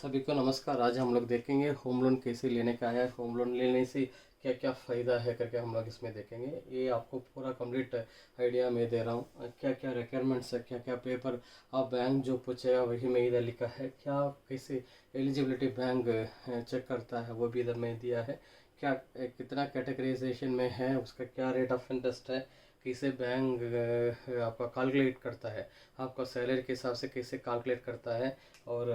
सभी को नमस्कार। आज हम लोग देखेंगे होम लोन कैसे लेने का है, होम लोन लेने से क्या क्या फ़ायदा है करके हम लोग इसमें देखेंगे। ये आपको पूरा कंप्लीट आइडिया मैं दे रहा हूँ। क्या क्या रिक्वायरमेंट्स है, क्या क्या पेपर आप बैंक जो पूछेगा वही मैं इधर लिखा है। क्या कैसे एलिजिबिलिटी बैंक चेक करता है वो भी इधर में दिया है। क्या कितना कैटेगराइजेशन में है, उसका क्या रेट ऑफ इंटरेस्ट है, कैसे बैंक आपका कैलकुलेट करता है, आपका सैलरी के हिसाब से कैसे कैलकुलेट करता है, और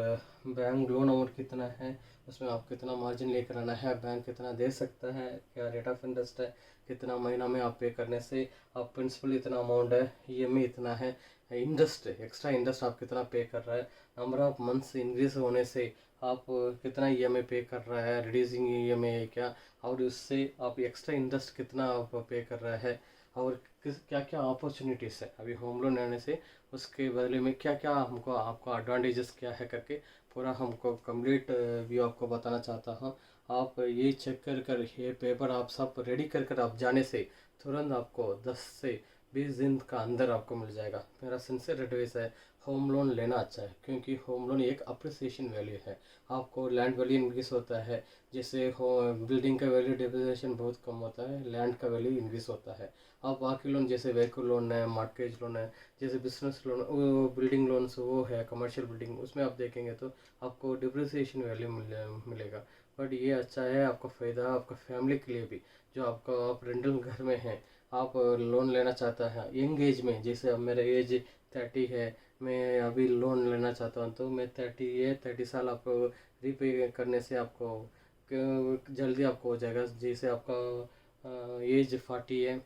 बैंक लोन अमाउंट कितना है, उसमें आप कितना मार्जिन लेकर आना है, बैंक कितना दे सकता है, क्या रेट ऑफ इंटरेस्ट है, कितना महीना में आप पे करने से आप प्रिंसिपल इतना अमाउंट है, ईएमआई इतना है, इंटरेस्ट एक्स्ट्रा इंटरेस्ट आप कितना पे कर रहा है, नंबर ऑफ मंथ्स इंक्रीज होने से आप कितना ईएमआई पे कर रहा है, रिड्यूसिंग ईएमआई है क्या, और उससे आप एक्स्ट्रा इंटरेस्ट कितना आप पे कर रहा है, और किस क्या क्या अपॉर्चुनिटीज़ है अभी होम लोन लेने से, उसके बदले में क्या क्या हमको आपको एडवांटेजेस क्या है करके पूरा हमको कंप्लीट व्यू आपको बताना चाहता हूँ। आप ये चेक कर ये पेपर आप सब रेडी कर आप जाने से तुरंत आपको 10 से 20 दिन का अंदर आपको मिल जाएगा। मेरा सिंसियर एडवाइस है, होम लोन लेना अच्छा है, क्योंकि होम लोन एक अप्रिसिएशन वैल्यू है। आपको लैंड वैल्यू इंक्रीज होता है, जैसे हो बिल्डिंग का वैल्यू डिप्रिसिएशन बहुत कम होता है, लैंड का वैल्यू इंक्रीज होता है। आप बाकी लोन जैसे व्हीकल लोन है, मॉर्टगेज लोन है, जैसे बिजनेस लोन, वो बिल्डिंग लोन्स वो है कमर्शियल बिल्डिंग, उसमें आप देखेंगे तो आपको डिप्रिसिएशन वैल्यू मिलेगा। बट ये अच्छा है, आपका फ़ायदा आपका फैमिली के लिए भी, जो आपका आप रेंटल घर में हैं, आप लोन लेना चाहता है यंग एज में, जैसे अब मेरा एज 30 है, मैं अभी लोन लेना चाहता हूँ, तो मैं 30 साल आपको रीपे करने से आपको जल्दी आपको हो जाएगा। जैसे आपका एज 40 है,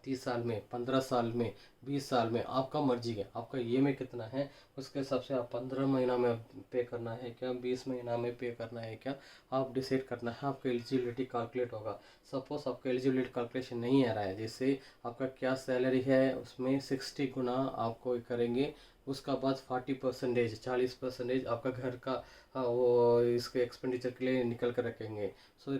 30 साल में, 15 साल में, 20 साल में, आपका मर्जी है, आपका ईएमआई कितना है उसके हिसाब से आप 15 महीना में पे करना है क्या, 20 महीना में पे करना है क्या, आप डिसाइड करना है। आपका एलिजिबिलिटी कैलकुलेट होगा। सपोज आपका एलिजिबिलिटी कैलकुलेशन नहीं आ रहा है, जैसे आपका क्या सैलरी है उसमें 60 गुना आपको करेंगे, उसका बाद 40% 40% आपका घर का वो इसके एक्सपेंडिचर के लिए निकल कर रखेंगे। सो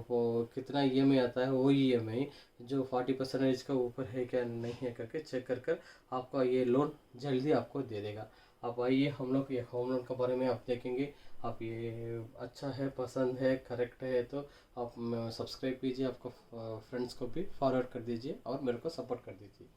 वो कितना ईएमआई आता है, वो ईएमआई जो 40% का ऊपर है क्या नहीं है करके चेक कर आपका ये लोन जल्दी आपको दे देगा। आप आइए, हम लोग ये होम लोन के बारे में आप देखेंगे। आप ये अच्छा है, पसंद है, करेक्ट है तो आप सब्सक्राइब कीजिए, आपको फ्रेंड्स को भी फॉरवर्ड कर दीजिए और मेरे को सपोर्ट कर दीजिए।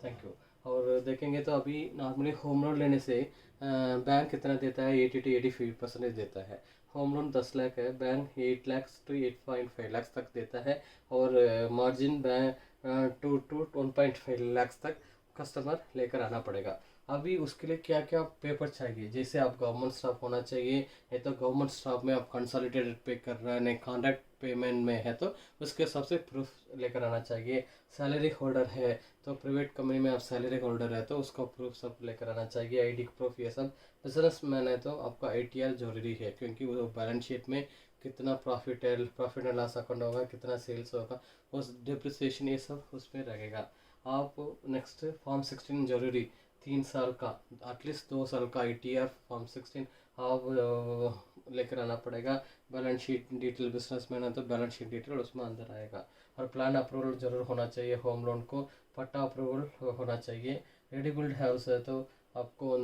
Thank you. और देखेंगे तो अभी नॉर्मली होम लोन लेने से बैंक कितना देता है, 80 to 85% देता है। होम लोन 10 लाख है, बैंक 8 लाख to 8.5 लाख तक देता है, और मार्जिन बैंक 2 to 1.5 लाख तक कस्टमर लेकर आना पड़ेगा। अभी उसके लिए क्या क्या पेपर चाहिए, जैसे आप गवर्नमेंट स्टाफ होना चाहिए, नहीं तो गवर्नमेंट स्टाफ में आप कंसोलिडेटेड पे कर रहे हैं, नहीं कॉन्ट्रैक्ट पेमेंट में है तो उसके हिसाब से प्रूफ लेकर आना चाहिए। सैलरी होल्डर है तो प्राइवेट कंपनी में आप सैलरी होल्डर है तो उसका प्रूफ सब लेकर आना चाहिए, आईडी प्रूफ ये सब। बिजनेस मैन है तो आपका आईटीआर जरूरी है, क्योंकि वो बैलेंस शीट में कितना प्रॉफिट है, प्रॉफिट एंड लॉस अकाउंट होगा, कितना सेल्स होगा, उस डिप्रिसिएशन ये सब उसमें रहेगा। आप नेक्स्ट फॉर्म 16 जरूरी, 3 साल का, एटलीस्ट 2 साल का आईटीआर फॉर्म 16 आप लेकर आना पड़ेगा। Balance sheet detail, business man है तो बैलेंस शीट डिटेल उसमें अंदर आएगा। और प्लान अप्रूवल जरूर होना चाहिए होम लोन को, पट्टा अप्रूवल होना चाहिए। रेडी बिल्ड हाउस है तो आपको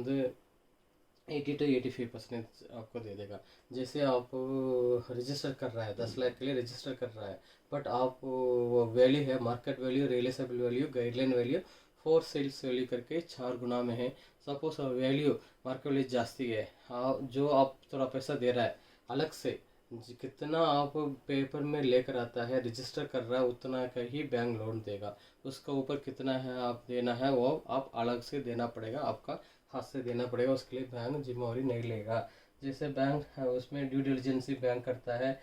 80 to 85% आपको दे देगा। जैसे आप रजिस्टर कर रहा है 10 लाख के लिए रजिस्टर कर रहा है, बट आप वो वैल्यू है market value, realizable value, guideline value, for sales value करके 4 गुना में है। सपोज वैल्यू मार्केट वैल्यू जास्ती है, जो आप थोड़ा पैसा दे रहा है अलग से, कितना आप पेपर में लेकर आता है रजिस्टर कर रहा है उतना का ही बैंक लोन देगा। उसका ऊपर कितना है आप देना है वो आप अलग से देना पड़ेगा, आपका हाथ से देना पड़ेगा, उसके लिए बैंक जिम्मेवारी नहीं लेगा। जैसे बैंक है उसमें ड्यू डिलिजेंसी बैंक करता है।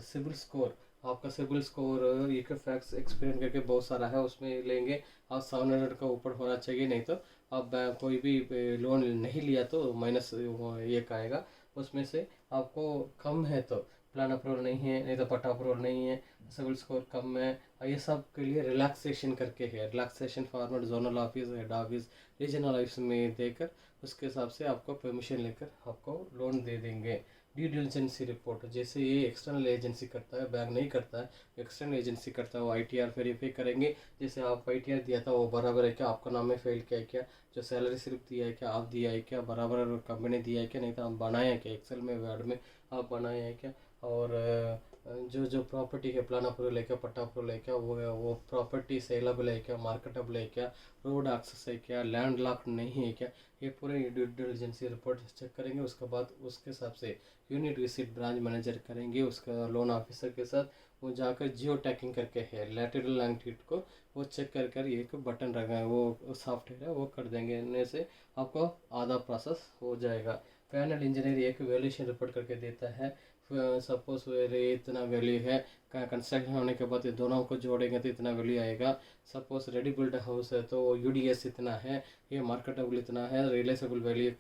सिविल स्कोर, आपका सिविल स्कोर इकोफैक्स एक्सपीरियंस करके बहुत सारा है उसमें लेंगे, आप 700 का ऊपर होना चाहिए, नहीं तो आप कोई भी लोन नहीं लिया तो माइनस एक आएगा। उसमें से आपको कम है तो प्लान अप्रूवल नहीं है, नहीं तो पट्टा अप्रूवल नहीं है, सिविल स्कोर कम है, ये सब के लिए रिलैक्सेशन करके है। Relaxation format zonal office, head office, regional office में देकर उसके हिसाब से आपको परमिशन लेकर आपको लोन दे देंगे। ड्यू डिलिजेंसी रिपोर्ट, जैसे ये एक्सटर्नल एजेंसी करता है, बैंक नहीं करता है, एक्सटर्नल एजेंसी करता है, वो ITR वेरीफाई करेंगे। जैसे आप ITR दिया था वो बराबर है क्या, आपका नाम में फेल किया है क्या, जो सैलरी स्लिप दिया है क्या आप दिया है क्या, बराबर कंपनी दिया है क्या, नहीं तो आप बनाए हैं क्या, एक्सेल में वर्ड में आप बनाए हैं क्या, और जो प्रॉपर्टी के प्लान अप्रूवल है क्या, पट्टा अप्रूवल है क्या, वो प्रॉपर्टी सेलेबल है क्या, मार्केटेबल है क्या, रोड एक्सेस है क्या, लैंड लॉक नहीं है क्या, ये पूरे ड्यू डिलिजेंसी रिपोर्ट चेक करेंगे। उसके बाद उसके हिसाब से यूनिट विजिट ब्रांच मैनेजर करेंगे उसका लोन ऑफिसर के साथ, वो जाकर जियो टैगिंग करके है लैटरल लॉन्गिट्यूड को वो चेक कर एक बटन रखा है वो सॉफ्टवेयर है वो कर देंगे, इनमें से आपको आधा प्रोसेस हो जाएगा। पैनल इंजीनियर एक वैल्यूएशन रिपोर्ट करके देता है, सपोज ये इतना वैल्यू है, कंस्ट्रक्शन होने के बाद ये दोनों को जोड़ेंगे तो इतना वैल्यू आएगा। सपोज रेडी बिल्ड हाउस है तो UDS इतना है, ये मार्केटेबल इतना है, रियलाइजेबल वैल्यू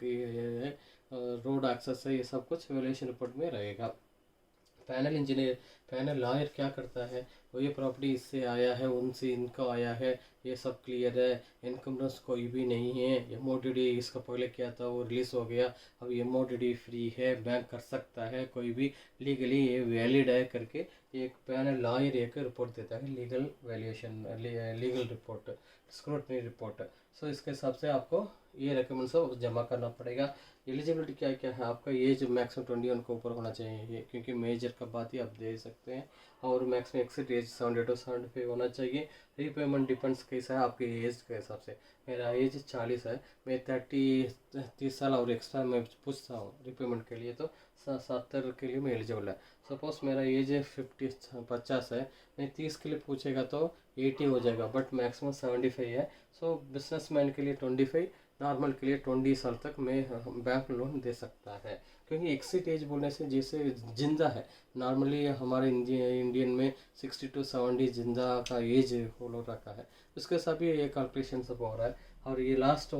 है, रोड एक्सेस है, ये सब कुछ वैल्यूएशन रिपोर्ट में रहेगा। पैनल इंजीनियर पैनल लॉयर क्या करता है, वो ये प्रॉपर्टी इससे आया है, उनसे इनको आया है, ये सब क्लियर है, इनकम कोई भी नहीं है, MODD इसका पहले क्या था वो रिलीज़ हो गया, अब MODD फ्री है, बैंक कर सकता है, कोई भी लीगली ये वैलिड है करके एक पैनल लॉयर एक रिपोर्ट देता है, legal valuation legal report, scrutiny report. So इसके हिसाब से आपको ये डॉक्यूमेंट्स जमा करना पड़ेगा। एलिजिबिलिटी क्या क्या है, आपका एज मैक्सिमम 21 के ऊपर होना चाहिए, क्योंकि मेजर का बात ही आप दे सकते हैं, और मैक्सिमम एक्सिट एज 70 to 75 होना चाहिए। रीपेमेंट डिपेंड्स कैसा है आपके एज के हिसाब से, मेरा एज 40 है, मैं 30 साल और एक्स्ट्रा मैं पूछता हूँ रीपेमेंट के लिए, तो 70 के लिए मैं एलिजिबल है। सपोज मेरा एज 50 है, मैं 30 के लिए पूछेगा तो 80 हो जाएगा, बट मैक्सिमम 75 है। सो बिजनेसमैन के लिए 25, नॉर्मल के लिए 20 साल तक मैं बैंक लोन दे सकता है, क्योंकि एक्सिट एज बोलने से जैसे जिंदा है, नॉर्मली हमारे इंडियन में 60 to 70 जिंदा का एज फॉलो रखा है, उसके हिसाब से ये कैलकुलेशन सब हो रहा है। और ये लास्ट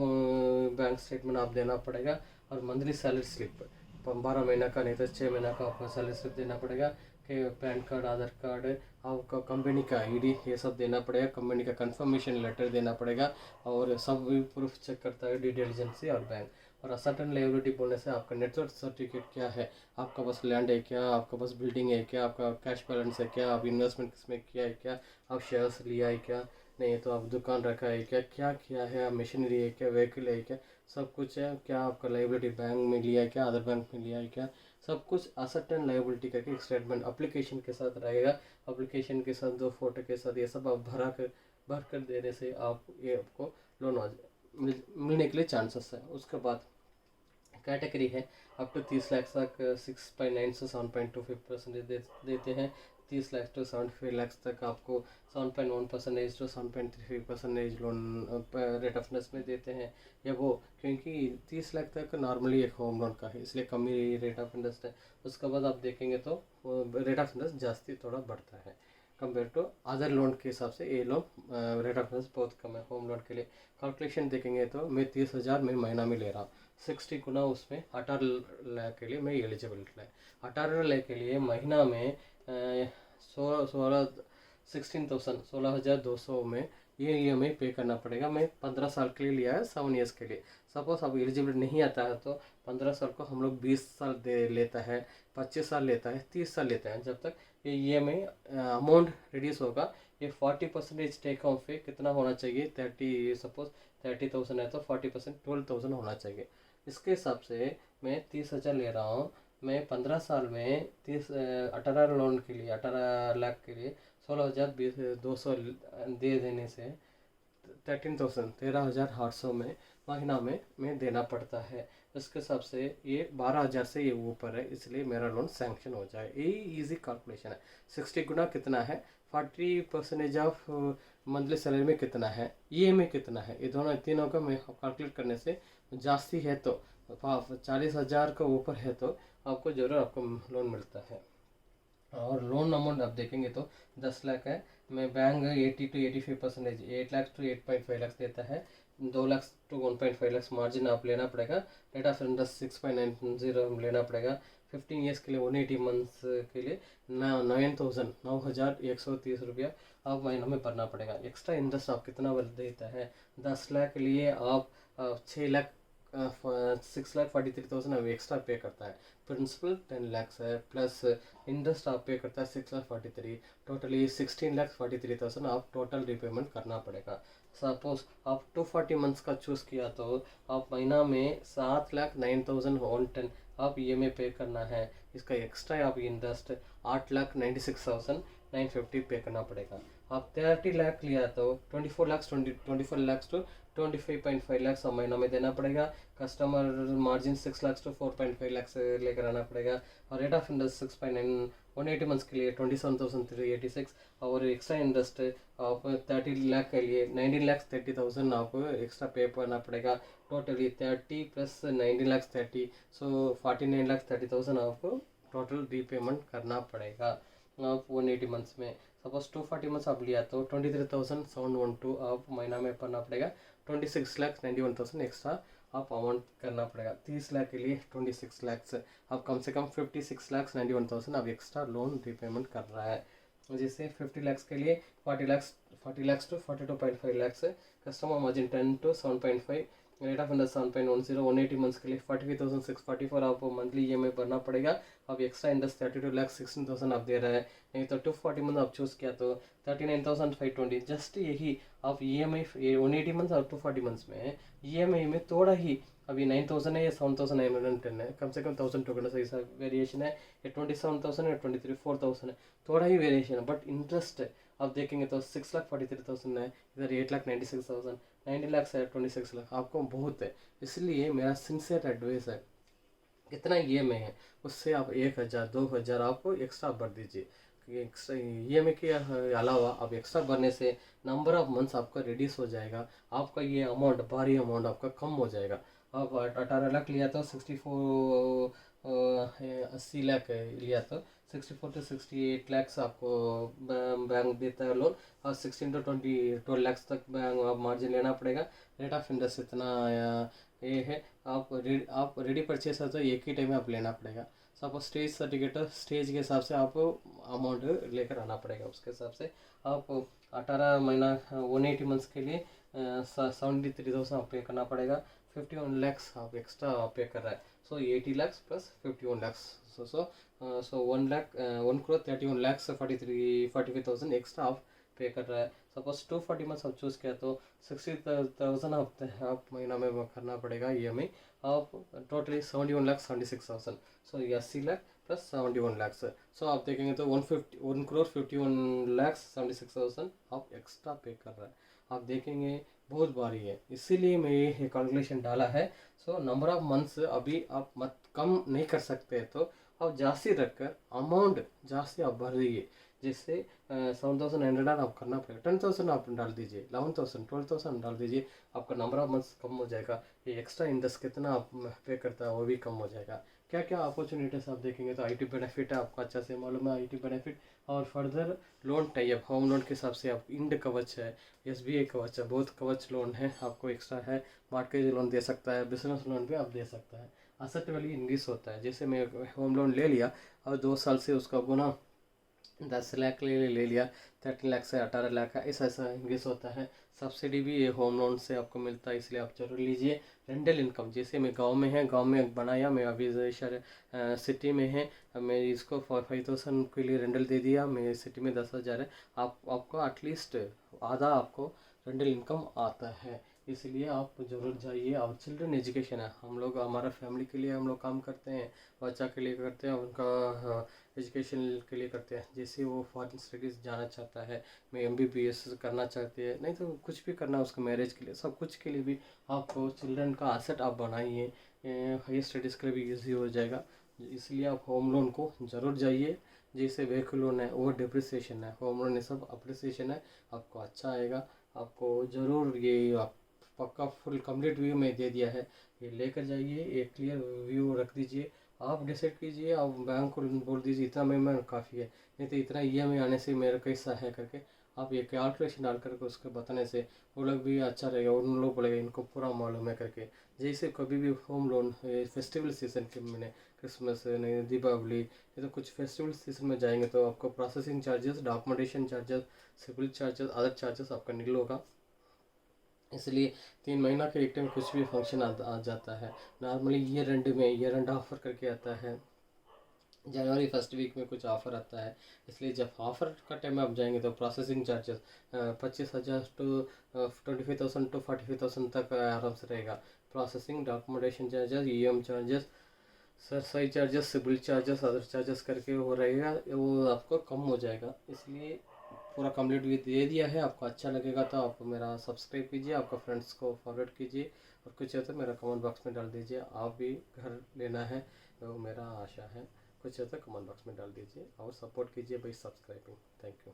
बैंक स्टेटमेंट आप देना पड़ेगा, और मंथली सैलरी स्लिप 12 महीना का नहीं तो 6 महीना का आपका सैलरी स्लिप देना पड़ेगा, कि पैन कार्ड, आधार कार्ड, आपका कंपनी का ID ये सब देना पड़ेगा, कंपनी का कंफर्मेशन लेटर देना पड़ेगा, और सब प्रूफ चेक करता है ड्यू डिलिजेंसी और बैंक। और असर्ट एंड लायबिलिटी बोलने से आपका नेटवर्क सर्टिफिकेट क्या है, आपका बस लैंड है क्या, आपका बस बिल्डिंग है क्या, आपका कैश बैलेंस है क्या, आप इन्वेस्टमेंट किसमें किया है क्या, आप शेयर्स लिया है क्या, नहीं तो आप दुकान रखा है क्या, क्या किया है, आप मशीनरी है क्या, व्हीकल है क्या, सब कुछ है क्या, आपका लायबिलिटी बैंक में लिया है क्या, अदर बैंक में लिया है क्या, सब कुछ असेट एंड लायबिलिटी करके एक स्टेटमेंट एप्लीकेशन के साथ रहेगा। एप्लीकेशन के साथ 2 फोटो के साथ ये सब आप भर कर देने से आप ये आपको लोन मिलने के लिए चांसेस है। उसके बाद कैटेगरी है, अप टू 30 लाख तक 6.9 से 7.25% देते हैं, 30 लाख टू 75 लाख तक आपको 7.1% to 7.35% loan rate of interest में देते हैं। या वो क्योंकि 30 लाख तक नॉर्मली एक होम लोन का है, इसलिए कम ही रेट ऑफ इंटरेस्ट है। उसके बाद आप देखेंगे तो रेट ऑफ इंटरेस्ट जास्ती थोड़ा बढ़ता है कंपेयर टू अदर लोन के हिसाब से, ये लोन रेट ऑफ इंटरेस्ट बहुत कम है होम लोन के लिए। कैलकुलेशन देखेंगे तो मैं 30,000 में महीना में ले रहा हूँ, 60 गुना उसमें 18 लाख के लिए मैं एलिजिबल है। 18 लाख के लिए महीना में 16,200 में ये EMI पे करना पड़ेगा। मैं 15 साल के लिए लिया है, 7 ईयर्स के लिए। सपोज अब एलिजिबल नहीं आता है तो 15 साल को हम लोग 20 साल दे लेता है, 25 साल लेता है, 30 साल लेता है, जब तक ये EMI अमाउंट रिड्यूस होगा। ये 40% टेक होम पे कितना होना चाहिए, 30,000 है तो 40% 12,000 होना चाहिए। इसके हिसाब से मैं 30,000 ले रहा हूँ, मैं 15 साल में 18 लोन के लिए 18 लाख के लिए 16,200 दे देने से 13,800 में महीना में मैं देना पड़ता है। इसके हिसाब से ये 12,000 से ये ऊपर है, इसलिए मेरा लोन सैंक्शन हो जाए। ये इजी कैलकुलेशन है। 60 गुना कितना है, 40% ऑफ मंथली सैलरी में कितना है, EMI कितना है, ये दोनों तीनों का मैं कैलकुलेट करने से जास्ती है तो 40,000 का ऊपर है तो आपको ज़रूर आपको लोन मिलता है। और लोन अमाउंट आप देखेंगे तो 10 लाख है, मैं bank 80 to 85%, 8 lakh to 8.5 lakh देता है, 2 लाख टू 1.5 लाख मार्जिन आप लेना पड़ेगा। रेट ऑफ इंटरेस्ट 6.90 लेना पड़ेगा। 15 ईयर्स के लिए 180 मंथ्स के लिए 9,130 रुपया आप महीना में भरना पड़ेगा। एक्स्ट्रा इंटरेस्ट आप कितना देता है, 10 लाख के लिए आप 6 लाख 6,43,000 अब एक्स्ट्रा पे करता है। प्रिंसिपल 10 लाख है प्लस इंटरेस्ट आप पे करता है 6,43, टोटली 16,43,000 आप टोटल रिपेमेंट करना पड़ेगा। सपोज आप 240 मंथ्स का चूज़ किया तो आप महीना में 7,09,110 आप EMI पे करना है। इसका एक्स्ट्रा आप इंटरेस्ट 8,96,950 पे करना पड़ेगा। आप 30 लाख लिया तो 24 लाख टू 25.5 लाख महीना में देना पड़ेगा। Customer margin 6 lakh to 4.5 lakh लेकर आना पड़ेगा। और रेट ऑफ इंटरेस्ट 6.9, 180 मंथ्स के लिए 27,386 और एक्स्ट्रा इंटरेस्ट आप 30 लाख के लिए 19,30,000 आपको एक्स्ट्रा पे करना पड़ेगा। टोटली 30 प्लस 19,30, सो 49,30,000 आपको टोटल रीपेमेंट करना पड़ेगा आप 180 मंथ्स में। सपोज 240 मंथ्स आप लिया तो 23,712 आप महीना में भरना पड़ेगा। 26,91,000 एक्स्ट्रा आप अमाउंट करना पड़ेगा। 30 लाख के लिए 26 लाख आप कम से कम 56,91,000 अब एक्स्ट्रा लोन रीपेमेंट कर रहा है। जैसे 50 लाख के लिए 40 lakh to 42.5 lakh customer margin 10 to 7.5, rate of interest 7.10, 180 months के लिए 43,644 आपको मंथली EMI भरना पड़ेगा। अब एक्स्ट्रा इंटरेस्ट 32,16,000 आप दे रहा है। नहीं तो 240 मंथ आप चूज़ किया तो 39,520। जस्ट यही आप EMI 180 मंथ्स और 240 मंथ्स में EMI में थोड़ा ही अभी 9,000 है या 7,910 है, कम से कम 1,200 ऐसा वेरिएशन है। ये 27,000 है, 23 4,000 है, थोड़ा ही वेरिएशन है। बट इंटरेस्ट आप देखेंगे तो 6,43,000 है, इधर 8,96,000, 90 लाख है, 26 लाख आपको बहुत है। इसलिए मेरा सिंसियर एडवाइस है, कितना EMI है उससे आप 1,000 2,000 आपको एक्स्ट्रा भर दीजिए। एक्स्ट्रा EMI के अलावा आप एक्स्ट्रा भरने से नंबर ऑफ मंथ्स आपका रिड्यूस हो जाएगा। आपका ये अमाउंट भारी अमाउंट आपका कम हो जाएगा। आप 18 लाख लिया तो 80 लाख लिया तो 64 to 68 लैक्स आपको बैंक देता है लोन। और 16 to 12 लाख तक बैंक आप मार्जिन लेना पड़ेगा। रेट ऑफ इंटरेस्ट इतना ये है। आप रेडी परचेस है तो एक ही टाइम में आप लेना पड़ेगा। सपोज स्टेज सर्टिफिकेट स्टेज के हिसाब से आप अमाउंट लेकर आना पड़ेगा। उसके हिसाब से आप 18 महीना 180 मंथ्स के लिए 73,000 आप पे करना पड़ेगा। 51 लैक्स आप एक्स्ट्रा पे कर रहा है, सो 80 लैक्स प्लस 51 लैक्स, सो 1 crore 31 lakhs 45,000 एक्स्ट्रा आप पे कर रहा है। सपोज 240 मंथ्स आप चूज़ किया तो 60,000 आप महीना में करना पड़ेगा EMI। आप टोटली 71 लाख 76,000, सो 80 लाख प्लस 71 लैक्स, सो आप देखेंगे तो 1 crore 51 lakhs 76,000 आप एक्स्ट्रा पे कर रहा है। आप देखेंगे बहुत भारी है, इसीलिए मैं ये कैलकुलेशन डाला है। सो नंबर ऑफ मंथ्स अभी आप मत कम नहीं कर सकते तो आप जास्ती रखकर अमाउंट जास्ती आप भर दीजिए। जिससे 7,900 आप करना पड़ेगा, 10,000 आप डाल दीजिए, 11,000 12,000 डाल दीजिए, आपका नंबर ऑफ मंथ्स कम हो जाएगा। ये एक्स्ट्रा इंटरेस्ट कितना आप पे करता है वो भी कम हो जाएगा। क्या क्या अपॉर्चुनिटीज़ आप देखेंगे तो IT बेनिफिट है, आपको अच्छा से मालूम है IT बेनिफिट। और further loan type home loan के हिसाब से आप इंड कवच है, SBI कवच है, बहुत कवच लोन है आपको एक्स्ट्रा है। मार्केज लोन दे सकता है, बिजनेस लोन भी आप दे सकता है। असेट वैल्यू इंक्रीज होता है। जैसे मैं होम लोन ले लिया और 2 साल से उसका गुना 10 लाख ले लिया, 13 लाख से 18 लाख का ऐसा ऐसा इंक्रीज होता है। सब्सिडी भी ये होम लोन से आपको मिलता है, इसलिए आप जरूर लीजिए। रेंटल इनकम जैसे मैं गांव में है, गांव में बनाया, मैं अभी शहर सिटी में है, मैं इसको 5,000 के लिए रेंटल दे दिया, मैं सिटी में 10,000 है। आपको एटलीस्ट आधा आपको रेंटल इनकम आता है, इसलिए आप जरूर जाइए। और चिल्ड्रन एजुकेशन है, हम लोग हमारा फैमिली के लिए हम लोग काम करते हैं, बच्चा के लिए करते हैं, उनका एजुकेशन के लिए करते हैं। जैसे वो फॉरेन स्टडीज़ जाना चाहता है, मैं MBBS करना चाहते हैं, नहीं तो कुछ भी करना है उसको मैरिज के लिए, सब कुछ के लिए भी आपको चिल्ड्रन का एसेट आप बनाइए, हाई स्टडीज़ के लिए भी ईजी हो जाएगा। इसलिए आप होम लोन को ज़रूर जाइए। जैसे व्हीकल लोन है वो डिप्रिसिएशन है, होम लोन ये सब अप्रिसिएशन है, आपको अच्छा आएगा। आपको ज़रूर ये आप पक्का फुल कंप्लीट व्यू में दे दिया है, ये लेकर जाइए, एक क्लियर व्यू रख दीजिए। आप डिसाइड कीजिए, आप बैंक को बोल दीजिए इतना में काफ़ी है, नहीं तो इतना EMI आने से मेरा कैसा है करके आप ये कैलकुलेशन डाल करके उसको बताने से वो लोग भी अच्छा रहेगा, उन लोग बोलेगा इनको पूरा मालूम है करके। जैसे कभी भी होम लोन फेस्टिवल सीजन के मैंने क्रिसमस नहीं दीपावली, ये तो कुछ फेस्टिवल सीजन में जाएंगे तो आपको processing charges, documentation charges, civil charges, other charges आपका निकल होगा। इसलिए 3 महीना के एक टाइम कुछ भी फंक्शन आ जाता है। नॉर्मली ईयर एंड ऑफर करके आता है, जनवरी फर्स्ट वीक में कुछ ऑफ़र आता है। इसलिए जब ऑफ़र का टाइम में आप जाएंगे तो प्रोसेसिंग चार्जेस 25,000 टू 25,000 टू 45,000 तक आराम से रहेगा। Processing, documentation charges, EM charges, cerci charges, CIBIL charges, other charges करके वो रहेगा, वो आपको कम हो जाएगा। इसलिए पूरा कंप्लीट भी दे दिया है। आपको अच्छा लगेगा तो आप मेरा सब्सक्राइब कीजिए, आपका फ्रेंड्स को फॉरवर्ड कीजिए, और कुछ है तो मेरा कमेंट बॉक्स में डाल दीजिए। आप भी घर लेना है वो मेरा आशा है। कुछ है तो कमेंट बॉक्स में डाल दीजिए और सपोर्ट कीजिए भाई सब्सक्राइबिंग। Thank you.